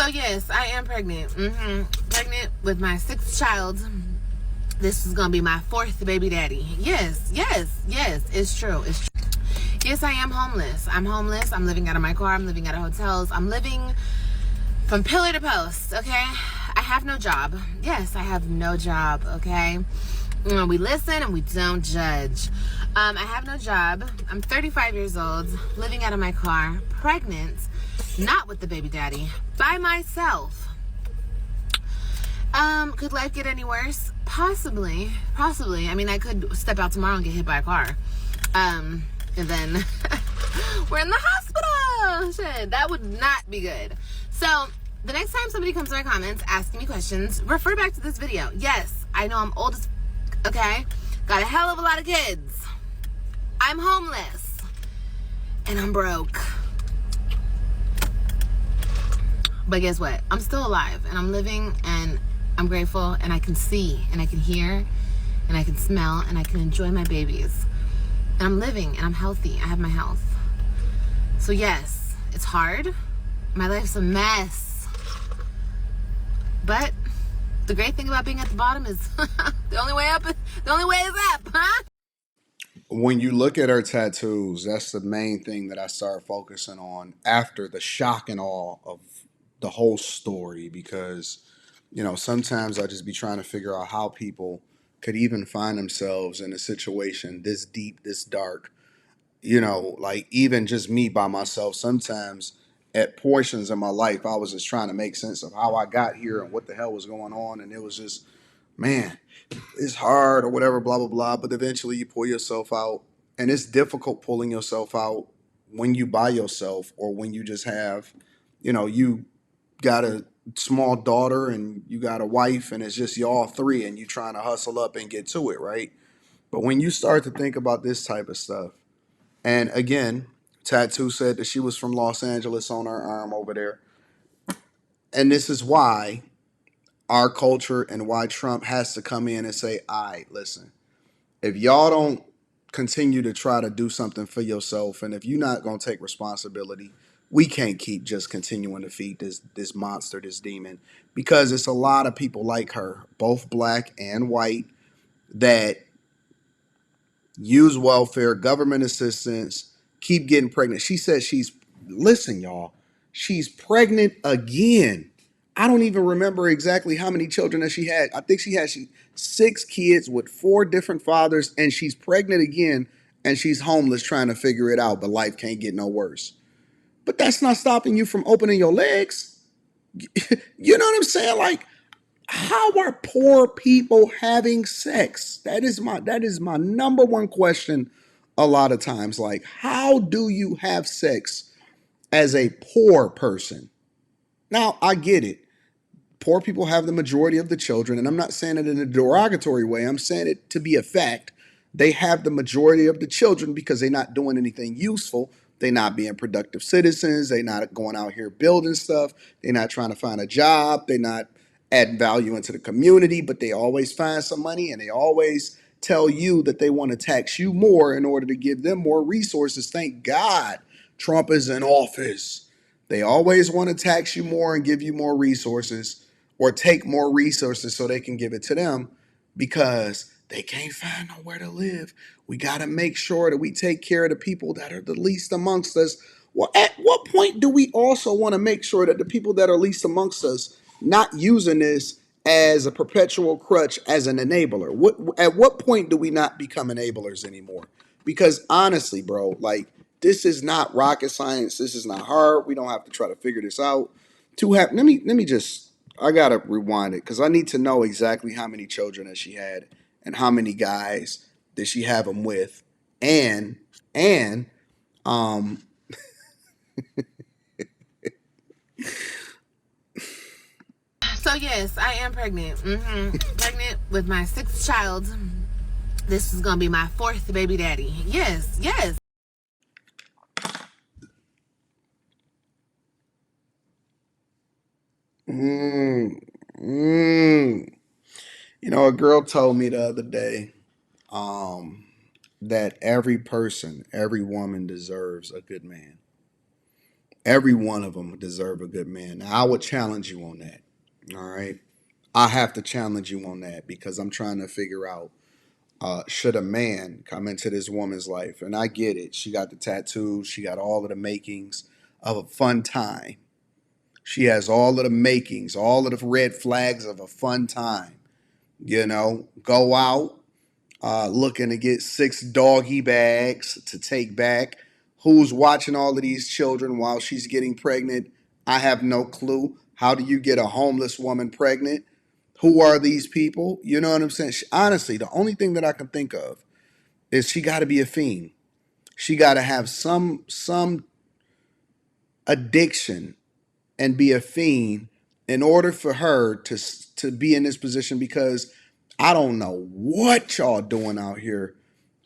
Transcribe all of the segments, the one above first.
So yes, I am pregnant. Pregnant with my 6th child. This is gonna be my 4th baby daddy. Yes, it's true. Yes, I am homeless. I'm homeless. I'm living out of my car. I'm living out of hotels. I'm living from pillar to post, okay? I have no job. Yes, I have no job, okay? We listen and we don't judge. I have no job. I'm 35 years old, living out of my car, pregnant, not with the baby daddy, by myself. Could life get any worse? Possibly. I mean, I could step out tomorrow and get hit by a car. And then we're in the hospital. Shit, that would not be good. So the next time somebody comes to my comments asking me questions, refer back to this video. Yes, I know I'm old as okay? Got a hell of a lot of kids. I'm homeless. And I'm broke. But guess what? I'm still alive and I'm living and I'm grateful and I can see and I can hear and I can smell and I can enjoy my babies. And I'm living and I'm healthy. I have my health. So yes, it's hard. My life's a mess. But the great thing about being at the bottom is the only way is up, huh? When you look at her tattoos, that's the main thing that I started focusing on after the shock and awe of the whole story. Because, sometimes I just be trying to figure out how people could even find themselves in a situation this deep, this dark. Like even just me by myself, sometimes at portions of my life, I was just trying to make sense of how I got here and what the hell was going on. And it was just, man, it's hard or whatever, blah, blah, blah. But eventually you pull yourself out. And it's difficult pulling yourself out when you by yourself or when you just have, you got a small daughter and you got a wife and it's just y'all three and you trying to hustle up and get to it, right? But when you start to think about this type of stuff, and again, Tattoo said that she was from Los Angeles on her arm over there. And this is why our culture and why Trump has to come in and say, all right, listen, if y'all don't continue to try to do something for yourself, and if you're not going to take responsibility, we can't keep just continuing to feed this monster, this demon, because it's a lot of people like her, both black and white, that use welfare, government assistance, keep getting pregnant. She says listen, y'all, she's pregnant again. I don't even remember exactly how many children that she had. I think she had 6 kids with 4 different fathers, and she's pregnant again, and she's homeless trying to figure it out, but life can't get no worse. But that's not stopping you from opening your legs. You know what I'm saying? Like, how are poor people having sex? That is my number one question a lot of times. Like, how do you have sex as a poor person? Now, I get it. Poor people have the majority of the children, and I'm not saying it in a derogatory way. I'm saying it to be a fact. They have the majority of the children because they're not doing anything useful. They're not being productive citizens. They're not going out here building stuff. They're not trying to find a job. They're not adding value into the community, but they always find some money and they always tell you that they want to tax you more in order to give them more resources. Thank God Trump is in office. They always want to tax you more and give you more resources or take more resources so they can give it to them because they can't find nowhere to live. We got to make sure that we take care of the people that are the least amongst us. Well, at what point do we also want to make sure that the people that are least amongst us not using this as a perpetual crutch, as an enabler? At what point do we not become enablers anymore? Because honestly, bro, like, this is not rocket science. This is not hard. We don't have to try to figure this out. Let me just, I gotta rewind it because I need to know exactly how many children that she had and how many guys did she have them with, and um So yes, I am pregnant. Pregnant with my 6th child. This is gonna be my 4th baby daddy. Yes. mm, mm. A girl told me the other day that every person, every woman deserves a good man. Every one of them deserve a good man. Now, I would challenge you on that. All right. I have to challenge you on that because I'm trying to figure out should a man come into this woman's life? And I get it. She got the tattoos, she got all of the makings of a fun time. She has all of the makings, all of the red flags of a fun time. Go out looking to get 6 doggy bags to take back. Who's watching all of these children while she's getting pregnant? I have no clue. How do you get a homeless woman pregnant? Who are these people? You know what I'm saying? Honestly, the only thing that I can think of is she got to be a fiend. She got to have some addiction and be a fiend in order for her to be in this position, because I don't know what y'all doing out here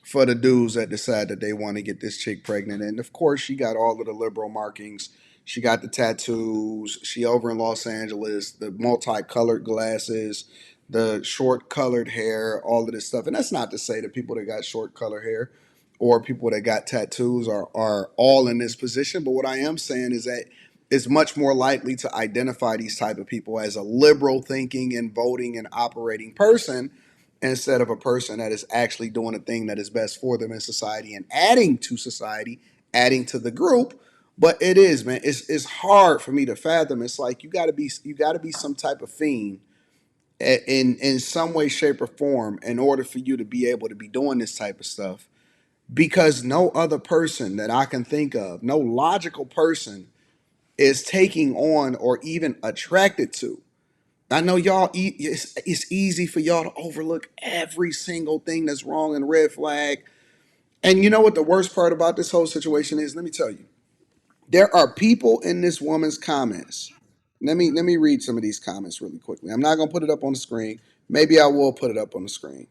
for the dudes that decide that they want to get this chick pregnant. And of course, she got all of the liberal markings. She got the tattoos. She over in Los Angeles, the multicolored glasses, the short colored hair, all of this stuff. And that's not to say that people that got short colored hair or people that got tattoos are all in this position. But what I am saying is that it's much more likely to identify these type of people as a liberal thinking and voting and operating person instead of a person that is actually doing a thing that is best for them in society and adding to society, adding to the group. But it is, man, it's hard for me to fathom. It's like you gotta be some type of fiend in some way, shape, or form in order for you to be able to be doing this type of stuff. Because no other person that I can think of, no logical person is taking on or even attracted to. I know y'all, it's easy for y'all to overlook every single thing that's wrong and red flag. And you know what the worst part about this whole situation is? Let me tell you. There are people in this woman's comments. Let me read some of these comments really quickly. I'm not gonna put it up on the screen. Maybe I will put it up on the screen.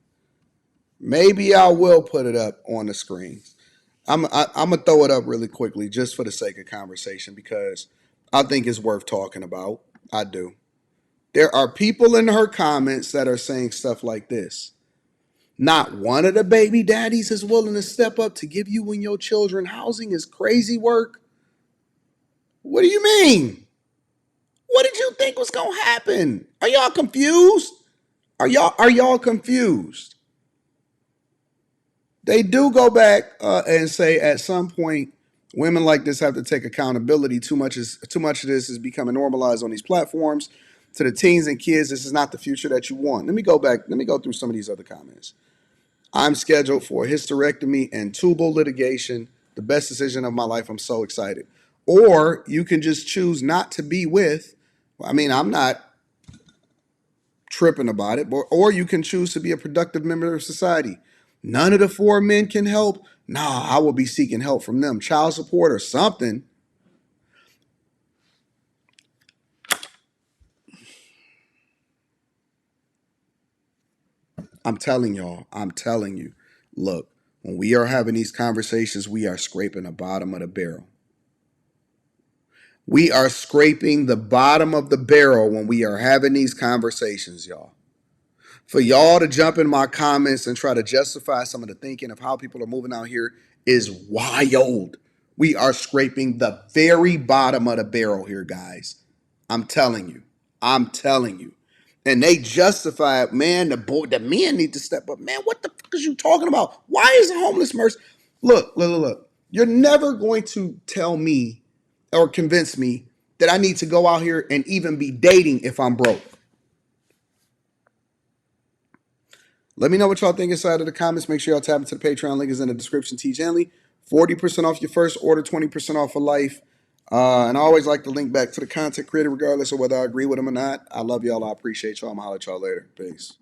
Maybe I will put it up on the screen. I'm gonna throw it up really quickly just for the sake of conversation because I think it's worth talking about. I do. There are people in her comments that are saying stuff like this. Not one of the baby daddies is willing to step up to give you and your children housing is crazy work. What do you mean? What did you think was gonna happen? Are y'all confused? Are y'all confused? They do go back and say at some point women like this have to take accountability. Too much of this is becoming normalized on these platforms. To the teens and kids, this is not the future that you want. Let me go back. Let me go through some of these other comments. I'm scheduled for a hysterectomy and tubal litigation. The best decision of my life. I'm so excited. Or you can just choose not to be with. I mean, I'm not tripping about it. Or you can choose to be a productive member of society. None of the four men can help. Nah, I will be seeking help from them. Child support or something. I'm telling y'all. I'm telling you. Look, when we are having these conversations, we are scraping the bottom of the barrel. We are scraping the bottom of the barrel when we are having these conversations, y'all. For y'all to jump in my comments and try to justify some of the thinking of how people are moving out here is wild. We are scraping the very bottom of the barrel here, guys. I'm telling you. I'm telling you. And they justify it, man, the men need to step up. Man, what the fuck is you talking about? Why is a homeless person? Look. You're never going to tell me or convince me that I need to go out here and even be dating if I'm broke. Let me know what y'all think inside of the comments. Make sure y'all tap into the Patreon. Link is in the description. T. Hanley, 40% off your first order, 20% off for life. And I always like to link back to the content creator, regardless of whether I agree with them or not. I love y'all. I appreciate y'all. I'm going to holler at y'all later. Peace.